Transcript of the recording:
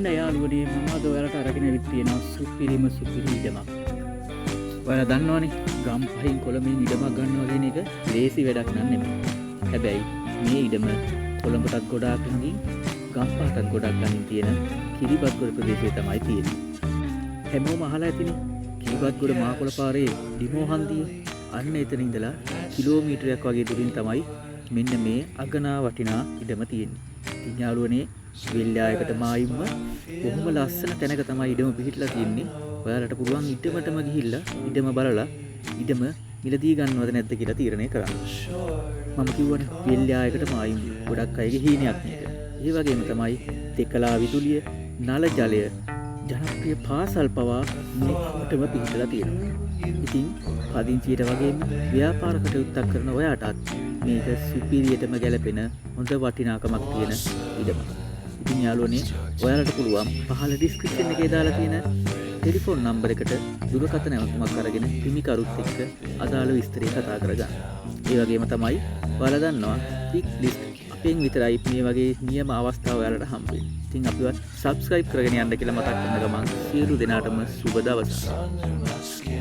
ඔන්න යාළුවනේ මම අද ඔයාලට අරගෙන ඇවිත් තියෙනවා සුපිරිම සුපිරි ඉඩමක්. ඔයාලා දන්නවනේ ගම් පහින් කොළඹින් ඉඩමක් ගන්නවා කියන එක ලේසි වැඩක් නන් නෙමෙයි. හැබැයි මේ ඉඩම කොළඹටත් ගොඩාක් ළඟින් ගම්පහටත් ගොඩක් ළඟින් තියෙන කිරිබත්ගොඩ ප්‍රදේශයේ තමයි තියෙන්නේ. හැමෝම අහලා ඇතිනේ කිරිබත්ගොඩ මාකොළ පාරේ ඩිමෝ හන්දිය. අන්න එතන ඉඳලා කිලෝමීටරයක් වගේ දුරින් තමයි මෙන්න මේ අගනා වටිනා ඉඩම තියෙන්නේ. ඉතින් යාළුවනේ විල්ලායකට මායිම්ම බොහොම ලස්සන තැනක තමයි ඉඩම පිහිටලා තියෙන්නේ. ඔයාලට පුළුවන් ඉඩමටම ගිහිල්ලා ඉඩම බලලා ඉඩම මිලදී ගන්නවද නැද්ද කියලා තීරණය කරන්න. මම කිව්වනේ විල්ලායකට මායිම් ගොඩක් අයගේ හීනයක් මේක. ඒ වගේම තමයි තෙකලා විදුලිය, නල ජලය, ජනප්‍රිය පාසල් පවා මේ කොටම පිහිටලා තියෙනවා. ඉතින් පදිංචියට වගේම ව්‍යාපාර කටයුත්තක් කරන ඔයාටත් මේක සුපිරියටම ගැලපෙන හොඳ වටිනාකමක් තියෙන ඉඩමක්. ඉතින් යාළුවනේ ඔයාලට පුළුවන් පහළ ඩිස්ක්‍රිප්ෂන් එකේ දාලා තියෙන ටෙලිෆෝන් නම්බර් එකට දුරකථන ඇමතුමක් අරගෙන හිමිකරුත් එක්ක අදාළ විස්තරය කතා කරගන්න. ඒ වගේම තමයි ඔයාලා දන්නවා පික් ලිස්ට් අපෙන් විතරයි මේ වගේ නියම අවස්ථාව ඔයාලට හම්බ වෙන්නේ. ඉතින් අපිව සබ්ස්ක්‍රයිබ් කරගෙන යන්න කියලා මතක් කරන ගමන් සියලු දෙනාටම සුබ දවසක්.